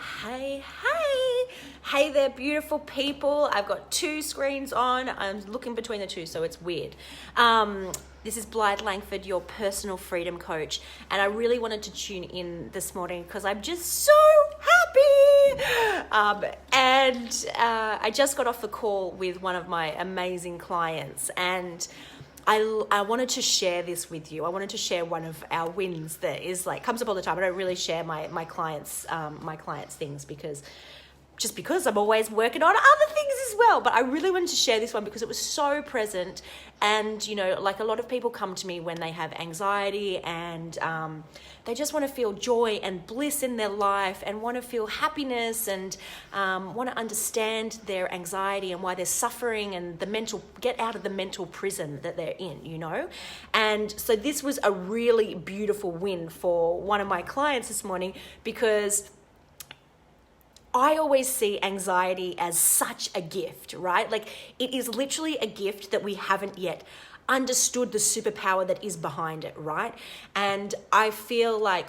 Hey there, beautiful people. I've got two screens on. I'm looking between the two, so it's weird. This is Blythe Langford, your personal freedom coach, and I really wanted to tune in this morning because I'm just so happy. I just got off the call with one of my amazing clients, and I wanted to share this with you. I wanted to share one of our wins that is comes up all the time. I don't really share my clients' things because I'm always working on other things as well. But I really wanted to share this one because it was so present. And, a lot of people come to me when they have anxiety and they just want to feel joy and bliss in their life and want to feel happiness and want to understand their anxiety and why they're suffering and get out of the mental prison that they're in, And so this was a really beautiful win for one of my clients this morning because I always see anxiety as such a gift, right? It is literally a gift that we haven't yet understood the superpower that is behind it, right? And I feel like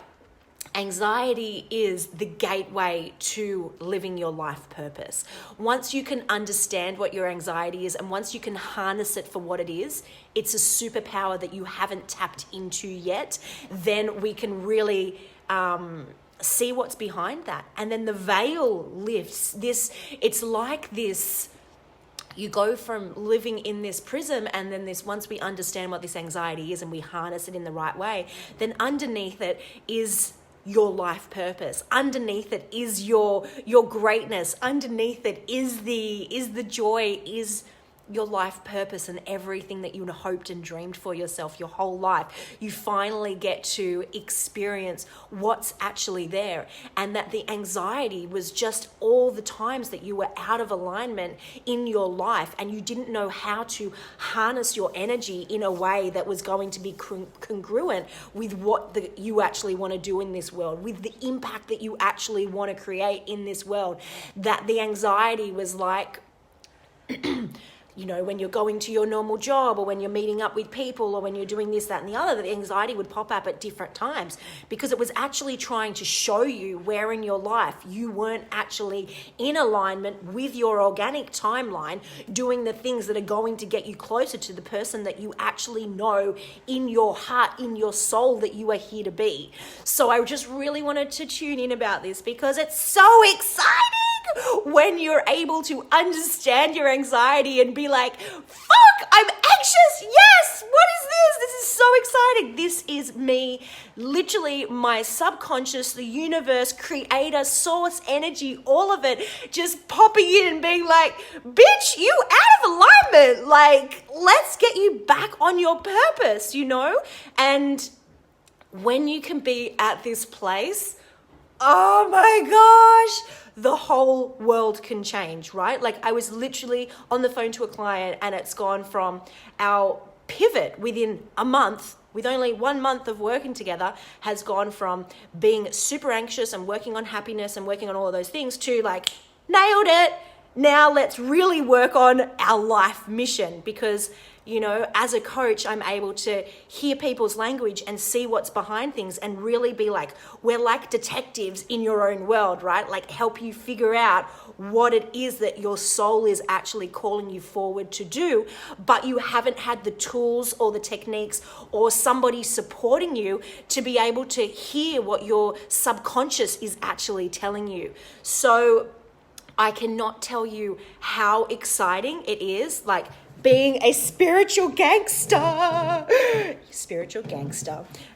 anxiety is the gateway to living your life purpose. Once you can understand what your anxiety is and once you can harness it for what it is, it's a superpower that you haven't tapped into yet, then we can really see what's behind that. And then the veil lifts. It's like this, you go from living in this prism and then once we understand what this anxiety is and we harness it in the right way, then underneath it is your life purpose. Underneath it is your greatness. Underneath it is the joy, is your life purpose and everything that you hoped and dreamed for yourself your whole life. You finally get to experience what's actually there, and that the anxiety was just all the times that you were out of alignment in your life and you didn't know how to harness your energy in a way that was going to be congruent with what you actually want to do in this world, with the impact that you actually want to create in this world. That the anxiety was like when you're going to your normal job or when you're meeting up with people or when you're doing this, that, and the other, the anxiety would pop up at different times because it was actually trying to show you where in your life you weren't actually in alignment with your organic timeline, doing the things that are going to get you closer to the person that you actually know in your heart, in your soul, that you are here to be. So I just really wanted to tune in about this because it's so exciting when you're able to understand your anxiety and be like, fuck, I'm anxious. Yes, what is this? This is so exciting. This is me, literally my subconscious, the universe, creator, source, energy, all of it just popping in and being like, bitch, you out of alignment. Let's get you back on your purpose, And when you can be at this place, oh my gosh, the whole world can change, right? I was literally on the phone to a client and it's gone from our pivot within a month, with only 1 month of working together, has gone from being super anxious and working on happiness and working on all of those things to nailed it. Now let's really work on our life mission because as a coach, I'm able to hear people's language and see what's behind things and really be we're like detectives in your own world, right? Help you figure out what it is that your soul is actually calling you forward to do, but you haven't had the tools or the techniques or somebody supporting you to be able to hear what your subconscious is actually telling you. So I cannot tell you how exciting it is, being a spiritual gangster.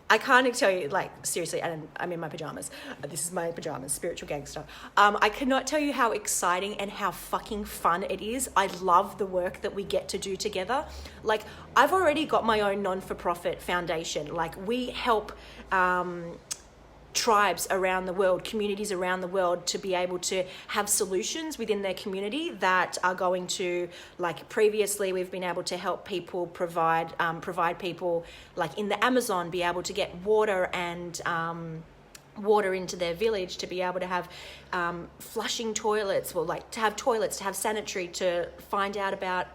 I can't tell you, seriously, I'm in my pajamas. This is my pajamas, spiritual gangster. I cannot tell you how exciting and how fucking fun it is. I love the work that we get to do together. I've already got my own non-for-profit foundation. We help tribes around the world, communities around the world, to be able to have solutions within their community that are going to, previously we've been able to help people provide people in the Amazon be able to get water and water into their village, to be able to have flushing toilets, or like to have toilets, to have sanitary, to find out about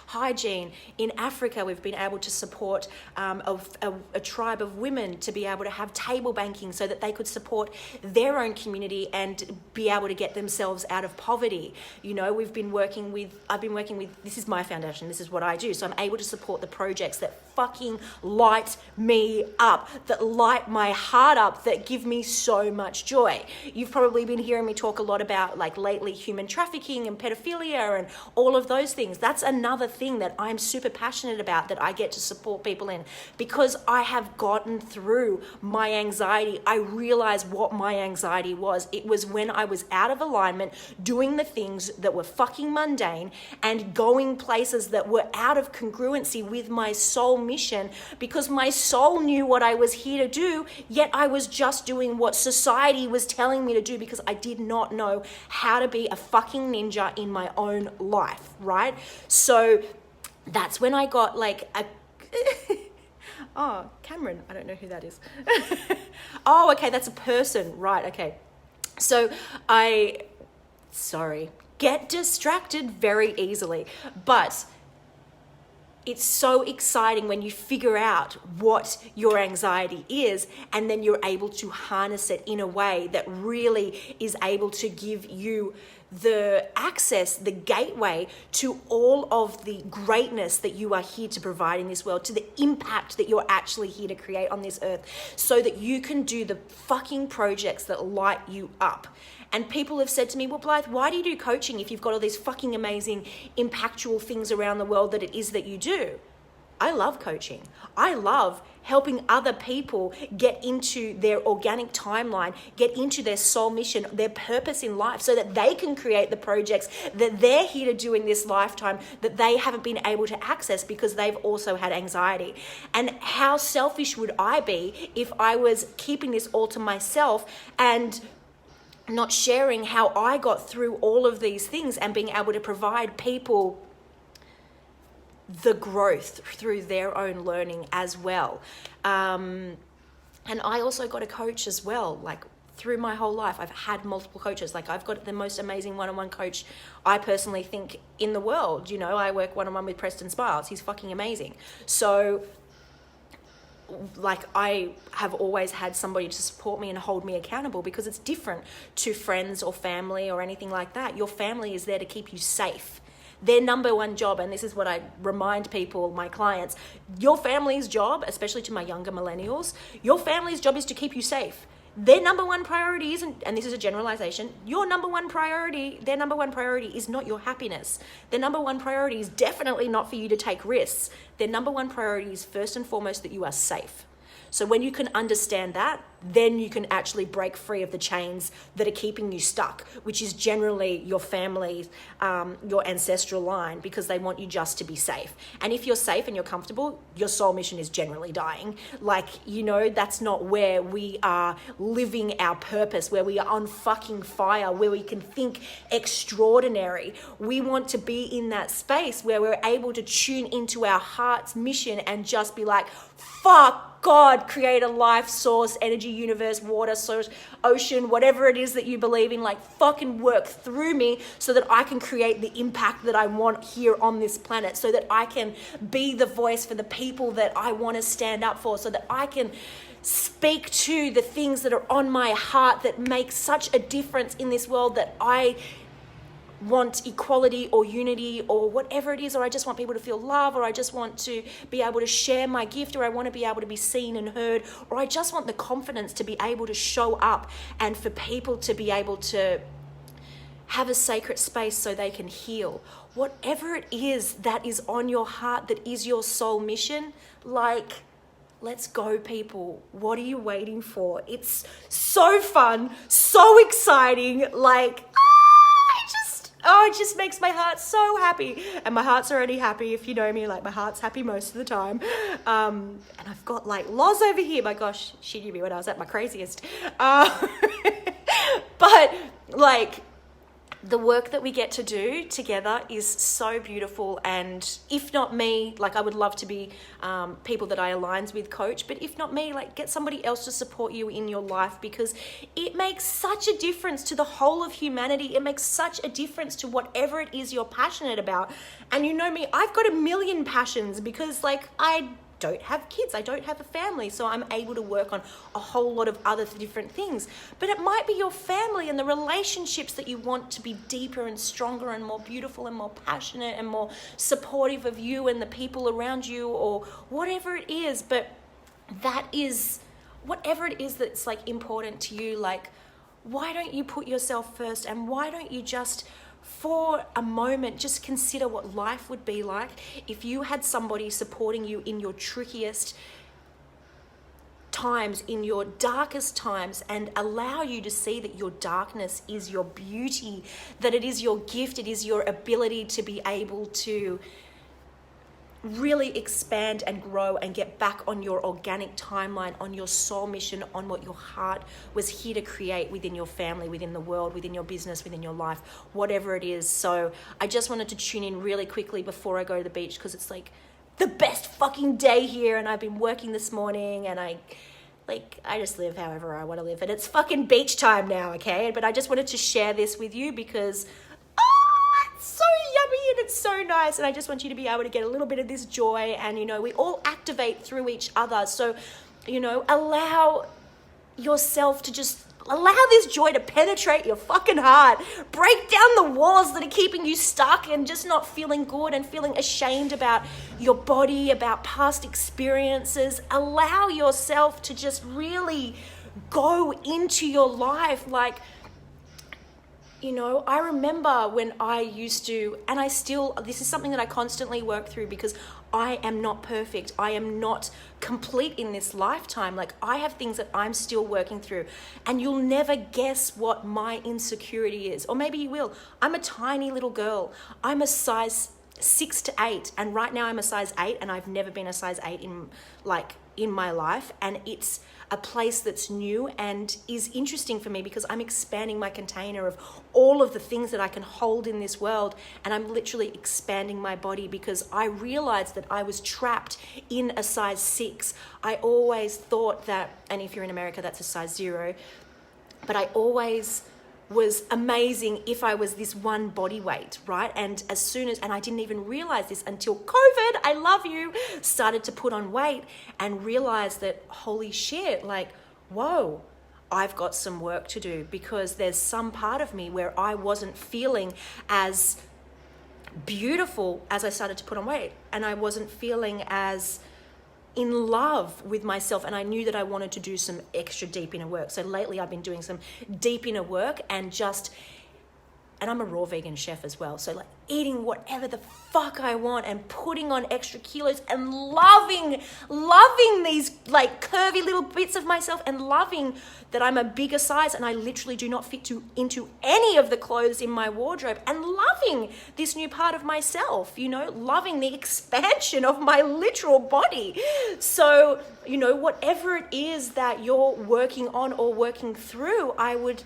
hygiene. In Africa, we've been able to support a tribe of women to be able to have table banking so that they could support their own community and be able to get themselves out of poverty. You know, I've been working with, this is my foundation, this is what I do. So I'm able to support the projects that fucking light me up, that light my heart up, that give me so much joy. You've probably been hearing me talk a lot about, like, lately, human trafficking and pedophilia and all of those things. That's another thing that I'm super passionate about, that I get to support people in, because I have gotten through my anxiety. I realized what my anxiety was. It was when I was out of alignment, doing the things that were fucking mundane and going places that were out of congruency with my soul mission, because my soul knew what I was here to do, yet I was just doing what society was telling me to do, because I did not know how to be a fucking ninja in my own life, right? So that's when I got like a oh, Cameron, I don't know who that is. Oh, okay, that's a person, right? Okay, so get distracted very easily, but it's so exciting when you figure out what your anxiety is, and then you're able to harness it in a way that really is able to give you the access, the gateway to all of the greatness that you are here to provide in this world, to the impact that you're actually here to create on this earth, so that you can do the fucking projects that light you up. And people have said to me, well, Blythe, why do you do coaching if you've got all these fucking amazing, impactful things around the world that it is that you do? I love coaching. I love helping other people get into their organic timeline, get into their soul mission, their purpose in life, so that they can create the projects that they're here to do in this lifetime that they haven't been able to access because they've also had anxiety. And how selfish would I be if I was keeping this all to myself and not sharing how I got through all of these things and being able to provide people the growth through their own learning as well. And I also got a coach as well. Like, through my whole life, I've had multiple coaches. Like, I've got the most amazing one-on-one coach I personally think in the world. You know, I work one-on-one with Preston Smiles. He's fucking amazing. So, like, I have always had somebody to support me and hold me accountable, because it's different to friends or family or anything like that. Your family is there to keep you safe. Their number one job, and this is what I remind people, my clients, your family's job, especially to my younger millennials, your family's job is to keep you safe. Their number one priority isn't, and this is a generalization, their number one priority is not your happiness. Their number one priority is definitely not for you to take risks. Their number one priority is first and foremost that you are safe. So when you can understand that, then you can actually break free of the chains that are keeping you stuck, which is generally your family, your ancestral line, because they want you just to be safe. And if you're safe and you're comfortable, your soul mission is generally dying. Like, you know, that's not where we are living our purpose, where we are on fucking fire, where we can think extraordinary. We want to be in that space where we're able to tune into our heart's mission and just be like, fuck, God, create a life source, energy, universe, water source, ocean, whatever it is that you believe in, like, fucking work through me so that I can create the impact that I want here on this planet, so that I can be the voice for the people that I want to stand up for, so that I can speak to the things that are on my heart that make such a difference in this world, that I want equality or unity or whatever it is, or I just want people to feel love, or I just want to be able to share my gift, or I want to be able to be seen and heard, or I just want the confidence to be able to show up and for people to be able to have a sacred space so they can heal. Whatever it is that is on your heart, that is your soul mission, like, let's go, people. What are you waiting for? It's so fun, so exciting, like, it just makes my heart so happy. And my heart's already happy, if you know me. Like, my heart's happy most of the time. And I've got, like, Loz over here. My gosh, she knew me when I was at my craziest. But, like, the work that we get to do together is so beautiful. And if not me, like I would love to be people that I aligns with coach, but if not me, like get somebody else to support you in your life, because it makes such a difference to the whole of humanity. It makes such a difference to whatever it is you're passionate about. And you know me, I've got a million passions because like I don't have kids, I don't have a family, so I'm able to work on a whole lot of other different things. But it might be your family and the relationships that you want to be deeper and stronger and more beautiful and more passionate and more supportive of you and the people around you, or whatever it is. But that is, whatever it is that's like important to you, like why don't you put yourself first, and why don't you just for a moment just consider what life would be like if you had somebody supporting you in your trickiest times, in your darkest times, and allow you to see that your darkness is your beauty, that it is your gift, it is your ability to be able to really expand and grow and get back on your organic timeline, on your soul mission, on what your heart was here to create within your family, within the world, within your business, within your life, whatever it is. So I just wanted to tune in really quickly before I go to the beach, because it's like the best fucking day here, and I've been working this morning, and I just live however I want to live, and it's fucking beach time now, okay? But I just wanted to share this with you because it's so yummy and it's so nice, and I just want you to be able to get a little bit of this joy, and you know, we all activate through each other. So, you know, allow yourself to just allow this joy to penetrate your fucking heart. Break down the walls that are keeping you stuck and just not feeling good and feeling ashamed about your body, about past experiences. Allow yourself to just really go into your life. Like, you know, I remember when I used to, and I still, this is something that I constantly work through because I am not perfect. I am not complete in this lifetime. Like, I have things that I'm still working through, and you'll never guess what my insecurity is. Or maybe you will. I'm a tiny little girl. I'm a size 6 to 8, and right now I'm a size 8, and I've never been a size 8 in my life, and it's a place that's new and is interesting for me because I'm expanding my container of all of the things that I can hold in this world, and I'm literally expanding my body because I realized that I was trapped in a size 6. I always thought that, and if you're in America, that's a size 0, but I always was amazing if I was this one body weight, right? And as soon as, and I didn't even realize this until COVID, I love you, started to put on weight and realized that, holy shit, like, whoa, I've got some work to do, because there's some part of me where I wasn't feeling as beautiful as I started to put on weight, and I wasn't feeling as in love with myself, and I knew that I wanted to do some extra deep inner work. So lately I've been doing some deep inner work, and I'm a raw vegan chef as well, so like eating whatever the fuck I want and putting on extra kilos and loving these like curvy little bits of myself, and loving that I'm a bigger size and I literally do not fit into any of the clothes in my wardrobe, and loving this new part of myself, you know, loving the expansion of my literal body. So, you know, whatever it is that you're working on or working through, I would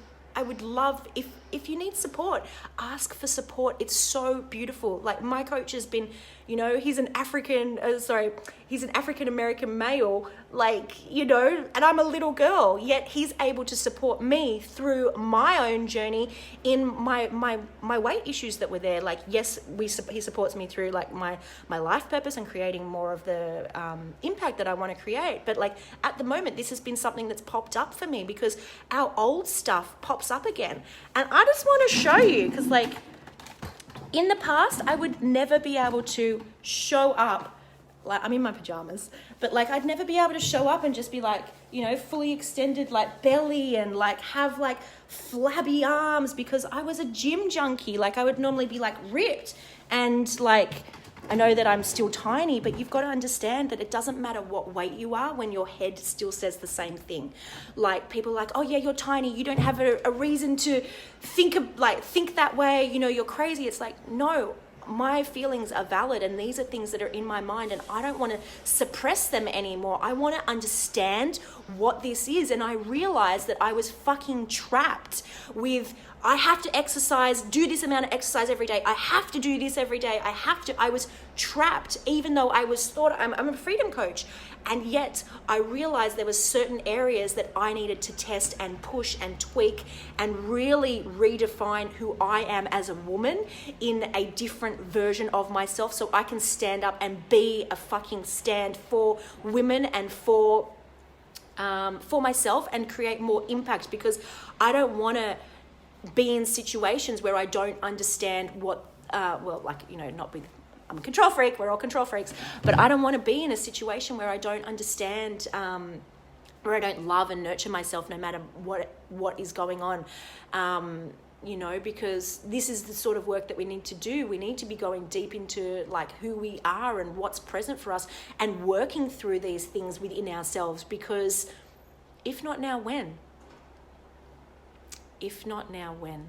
love, if you need support, ask for support. It's so beautiful. Like, my coach has been, you know, he's an African-American male, like, you know, and I'm a little girl, yet he's able to support me through my own journey in my weight issues that were there. Like, yes, he supports me through like my life purpose and creating more of the impact that I want to create. But like, at the moment, this has been something that's popped up for me because our old stuff pops up again. And I just want to show you, because like, in the past, I would never be able to show up, like, I'm in my pajamas, but like, I'd never be able to show up and just be like, you know, fully extended like belly and like have like flabby arms, because I was a gym junkie. Like, I would normally be like ripped, and like, I know that I'm still tiny, but you've got to understand that it doesn't matter what weight you are when your head still says the same thing. Like, people are like, oh yeah, you're tiny, you don't have a reason to think that way, you know, you're crazy. It's like, no, my feelings are valid, and these are things that are in my mind, and I don't want to suppress them anymore. I want to understand what this is. And I realized that I was fucking trapped with, I have to exercise, do this amount of exercise every day. I have to do this every day. I was trapped, even though I was thought I'm a freedom coach. And yet I realized there was certain areas that I needed to test and push and tweak and really redefine who I am as a woman in a different version of myself, so I can stand up and be a fucking stand for women and for myself and create more impact, because I don't want to be in situations where I don't understand what, not with, I'm a control freak, we're all control freaks, but I don't want to be in a situation where I don't understand, where I don't love and nurture myself no matter what is going on, because this is the sort of work that we need to do. We need to be going deep into like who we are and what's present for us and working through these things within ourselves, because if not now, when? If not now, when?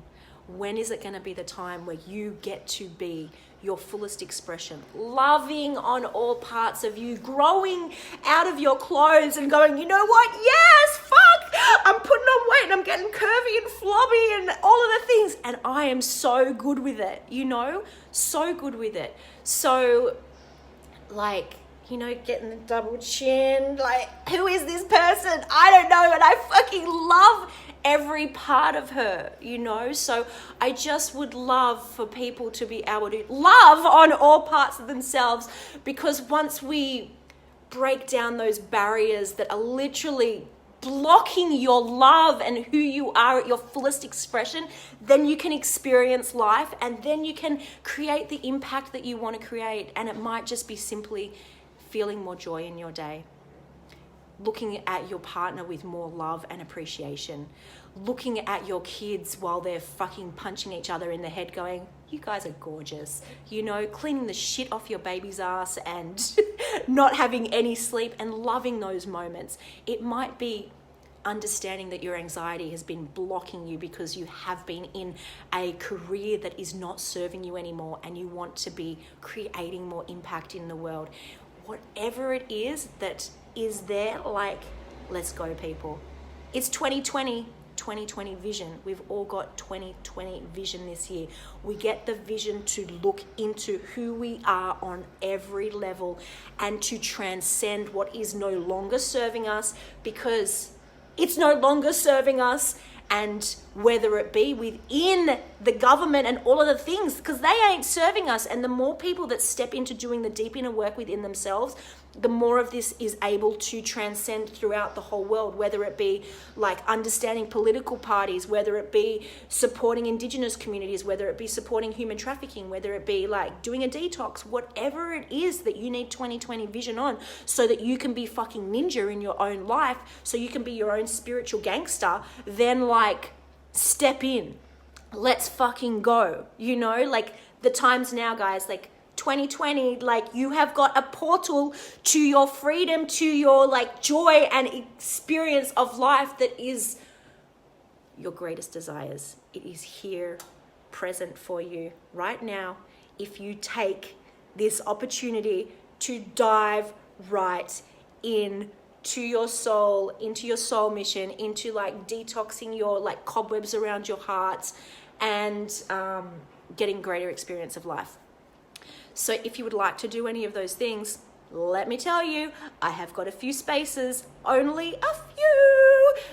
When is it going to be the time where you get to be your fullest expression, loving on all parts of you, growing out of your clothes and going, you know what? Yes, fuck, I'm putting on weight and I'm getting curvy and flabby and all of the things. And I am so good with it, so good with it. So getting the double chin, who is this person? I don't know, and I fucking love every part of her, so I just would love for people to be able to love on all parts of themselves, because once we break down those barriers that are literally blocking your love and who you are at your fullest expression, then you can experience life, and then you can create the impact that you want to create. And it might just be simply feeling more joy in your day, looking at your partner with more love and appreciation, looking at your kids while they're fucking punching each other in the head going, you guys are gorgeous, cleaning the shit off your baby's ass and not having any sleep, and loving those moments. It might be understanding that your anxiety has been blocking you because you have been in a career that is not serving you anymore, and you want to be creating more impact in the world. Whatever it is that is there, let's go, people. It's 2020 vision. We've all got 2020 vision this year. We get the vision to look into who we are on every level and to transcend what is no longer serving us, because it's no longer serving us. And whether it be within the government and all of the things, because they ain't serving us. And the more people that step into doing the deep inner work within themselves, the more of this is able to transcend throughout the whole world, whether it be understanding political parties, whether it be supporting Indigenous communities, whether it be supporting human trafficking, whether it be doing a detox, whatever it is that you need 2020 vision on, so that you can be fucking ninja in your own life, so you can be your own spiritual gangster, then step in. Let's fucking go. The time's now, guys. 2020, you have got a portal to your freedom, to your joy and experience of life that is your greatest desires. It is here, present for you right now, if you take this opportunity to dive right in to your soul, into your soul mission, into detoxing your cobwebs around your heart, and getting greater experience of life. So if you would like to do any of those things, let me tell you, I have got a few spaces, only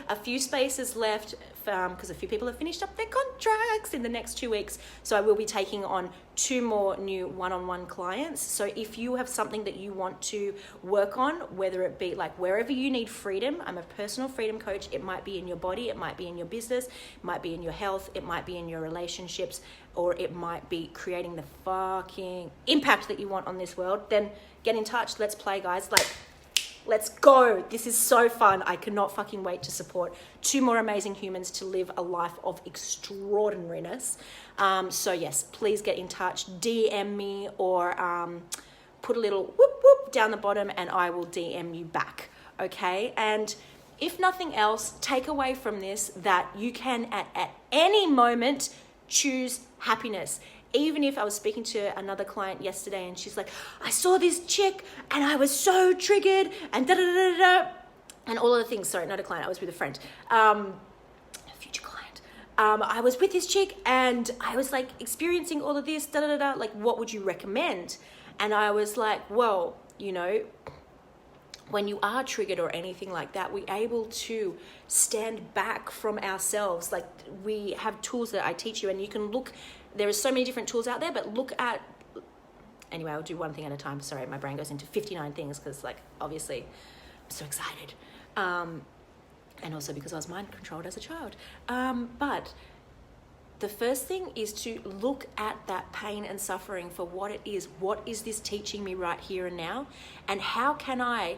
a few spaces left, because a few people have finished up their contracts in the next 2 weeks. So I will be taking on 2 more new one-on-one clients. So if you have something that you want to work on, whether it be wherever you need freedom, I'm a personal freedom coach. It might be in your body, it might be in your business, it might be in your health, it might be in your relationships, or it might be creating the fucking impact that you want on this world, then get in touch. Let's play, guys. Let's go. This is so fun. I cannot fucking wait to support 2 more amazing humans to live a life of extraordinariness. So yes, please get in touch. DM me or put a little whoop whoop down the bottom and I will DM you back. Okay? And if nothing else, take away from this that you can at any moment choose happiness. even if I was speaking to another client yesterday and she's like, I saw this chick and I was so triggered and da da da da da, and all of the things. Sorry, not a client, I was with a friend, a future client. I was with this chick and I was like experiencing all of this, da da da da, like what would you recommend? And I was like, well, you know, when you are triggered or anything like that, we're able to stand back from ourselves. Like we have tools that I teach you, and you can look, there are so many different tools out there, but look at, anyway, I'll do one thing at a time. Sorry, my brain goes into 59 things because like, obviously I'm so excited. And also because I was mind controlled as a child. But the first thing is to look at that pain and suffering for what it is. What is this teaching me right here and now? And how can I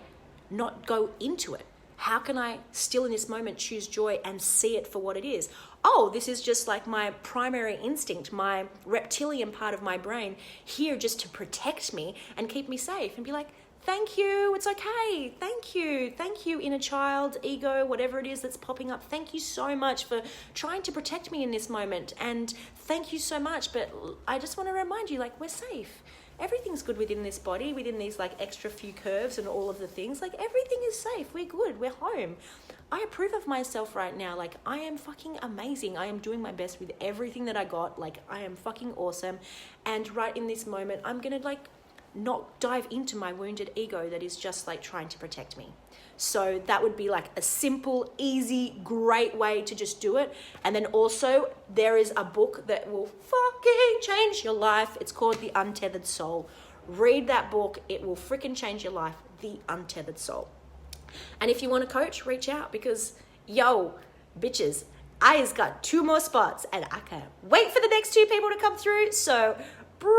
not go into it? How can I still in this moment choose joy and see it for what it is? Oh, this is just like my primary instinct, my reptilian part of my brain here just to protect me and keep me safe, and be like, thank you, it's okay, thank you, inner child, ego, whatever it is that's popping up. Thank you so much for trying to protect me in this moment, and thank you so much, but I just want to remind you, like, we're safe. Everything's good within this body, within these like extra few curves and all of the things. Like everything is safe, we're good, we're home. I approve of myself right now. Like I am fucking amazing. I am doing my best with everything that I got. Like I am fucking awesome. And right in this moment, I'm gonna like not dive into my wounded ego that is just like trying to protect me. So that would be like a simple, easy, great way to just do it. And then also there is a book that will fucking change your life. It's called The Untethered Soul. Read that book. It will freaking change your life. The Untethered Soul. And if you want a coach, reach out, because yo, bitches, I just got 2 more spots and I can't wait for the next 2 people to come through. So bring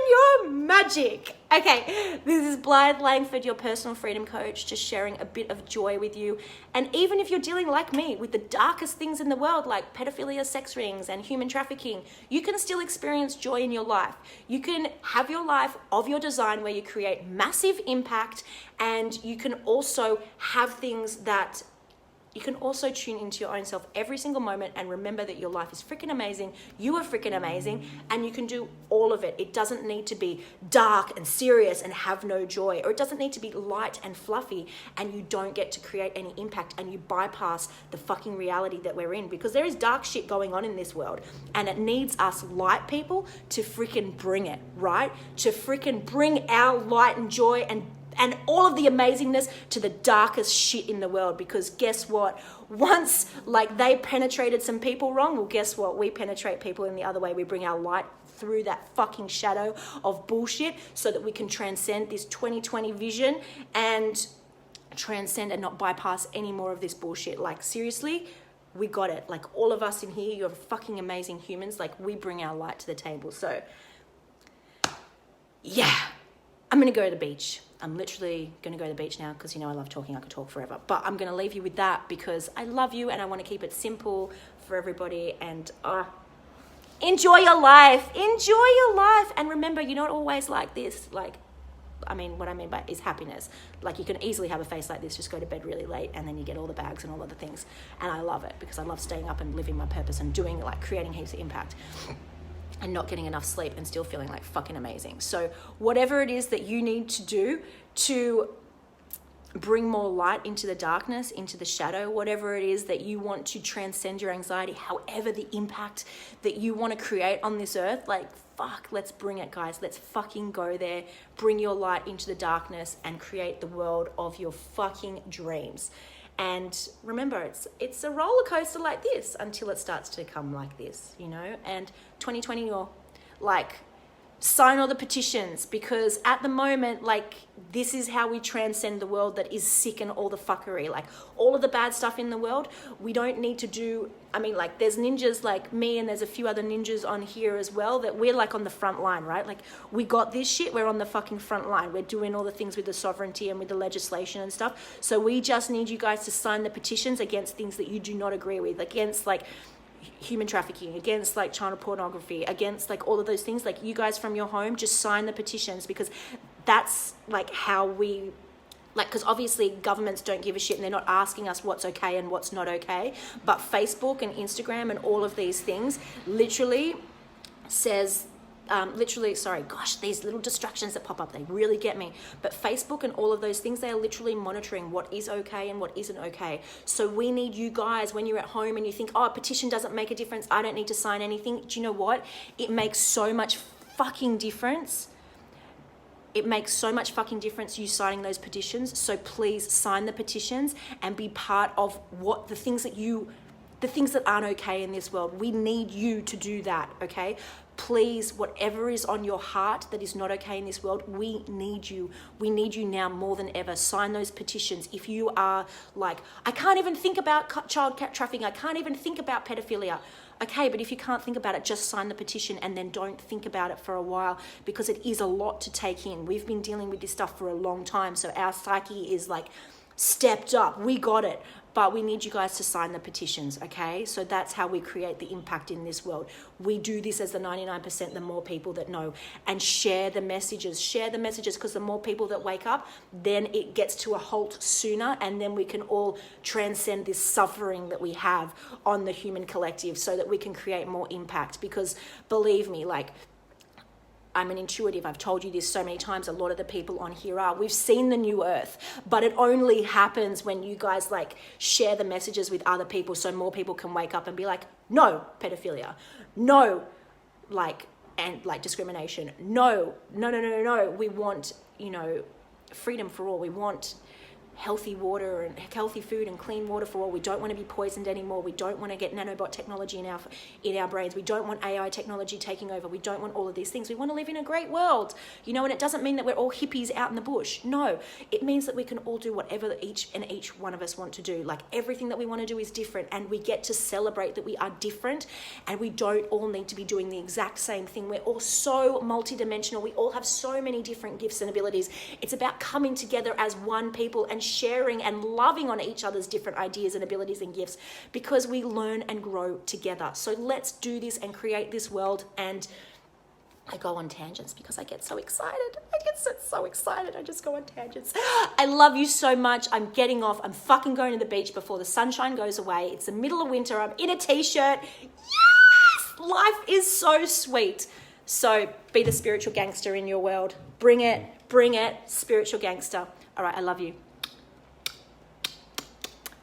your magic. Okay, this is Blythe Langford, your personal freedom coach, just sharing a bit of joy with you. And even if you're dealing like me with the darkest things in the world, like pedophilia, sex rings, and human trafficking, you can still experience joy in your life. You can have your life of your design where you create massive impact, and you can also have things that you can also tune into your own self every single moment and remember that your life is freaking amazing. You are freaking amazing, and you can do all of it. It doesn't need to be dark and serious and have no joy, or it doesn't need to be light and fluffy and you don't get to create any impact and you bypass the fucking reality that we're in, because there is dark shit going on in this world, and it needs us light people to freaking bring it, right? To freaking bring our light and joy and all of the amazingness to the darkest shit in the world. Because guess what? Once like they penetrated some people wrong, well, guess what? We penetrate people in the other way. We bring our light through that fucking shadow of bullshit so that we can transcend this 2020 vision and transcend and not bypass any more of this bullshit. Like seriously, we got it. Like all of us in here, you're fucking amazing humans. Like we bring our light to the table. So yeah, I'm gonna go to the beach. I'm literally going to go to the beach now because, you know, I love talking. I could talk forever. But I'm going to leave you with that because I love you and I want to keep it simple for everybody. And enjoy your life. Enjoy your life. And remember, you're not always like this. Like, I mean, what I mean by is happiness. Like, you can easily have a face like this, just go to bed really late, and then you get all the bags and all of the things. And I love it because I love staying up and living my purpose and doing, like, creating heaps of impact. And not getting enough sleep and still feeling like fucking amazing. So whatever it is that you need to do to bring more light into the darkness, into the shadow, whatever it is that you want to transcend your anxiety, however the impact that you want to create on this earth, like fuck, let's bring it, guys. Let's fucking go there. Bring your light into the darkness and create the world of your fucking dreams. And remember, it's a roller coaster like this until it starts to come like this, you know? And 2020, you're like, sign all the petitions, because at the moment, like, this is how we transcend the world that is sick and all the fuckery. Like, all of the bad stuff in the world, we don't need to do. I mean, like, there's ninjas like me and there's a few other ninjas on here as well that we're like on the front line, right? Like, we got this shit, we're on the fucking front line. We're doing all the things with the sovereignty and with the legislation and stuff. So we just need you guys to sign the petitions against things that you do not agree with, against like human trafficking, against like child pornography, against like all of those things. Like, you guys from your home, just sign the petitions, because that's like how we, like, because obviously governments don't give a shit and they're not asking us what's okay and what's not okay, but Facebook and Instagram and all of these things literally says literally, sorry, gosh, these little distractions that pop up, they really get me. But Facebook and all of those things, they are literally monitoring what is okay and what isn't okay. So we need you guys, when you're at home and you think, oh, a petition doesn't make a difference, I don't need to sign anything. Do you know what? It makes so much fucking difference. It makes so much fucking difference you signing those petitions. So please sign the petitions and be part of what the things that aren't okay in this world. We need you to do that, okay? Please, whatever is on your heart that is not okay in this world, we need you. We need you now more than ever. Sign those petitions. If you are like, I can't even think about child trafficking, I can't even think about pedophilia. Okay, but if you can't think about it, just sign the petition and then don't think about it for a while, because it is a lot to take in. We've been dealing with this stuff for a long time, so our psyche is like stepped up. We got it. But we need you guys to sign the petitions, okay? So that's how we create the impact in this world. We do this as the 99%, the more people that know. And share the messages. Share the messages, because the more people that wake up, then it gets to a halt sooner, and then we can all transcend this suffering that we have on the human collective, so that we can create more impact. Because believe me, like, I'm an intuitive. I've told you this so many times. A lot of the people on here are. We've seen the new earth, but it only happens when you guys like share the messages with other people, so more people can wake up and be like, no pedophilia, no like discrimination, no. We want, freedom for all. We want healthy water and healthy food and clean water for all. We don't want to be poisoned anymore. We don't want to get nanobot technology in our brains. We don't want AI technology taking over. We don't want all of these things. We want to live in a great world, and it doesn't mean that we're all hippies out in the bush. No, it means that we can all do whatever each one of us want to do. Like, everything that we want to do is different, and we get to celebrate that we are different, and we don't all need to be doing the exact same thing. We're all so multidimensional. We all have so many different gifts and abilities. It's about coming together as one people and sharing and loving on each other's different ideas and abilities and gifts, because we learn and grow together. So let's do this and create this world. And I go on tangents because I get so excited. I get so excited. I just go on tangents. I love you so much. I'm getting off. I'm fucking going to the beach before the sunshine goes away. It's the middle of winter. I'm in a t-shirt. Yes! Life is so sweet. So be the spiritual gangster in your world. Bring it, spiritual gangster. All right, I love you.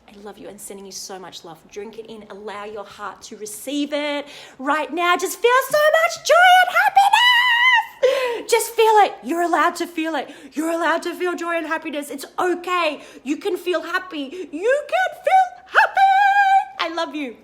I love you and sending you so much love. Drink it in. Allow your heart to receive it right now. Just feel so much joy and happiness. Just feel it. You're allowed to feel it. You're allowed to feel joy and happiness. It's okay. You can feel happy. You can feel happy. I love you.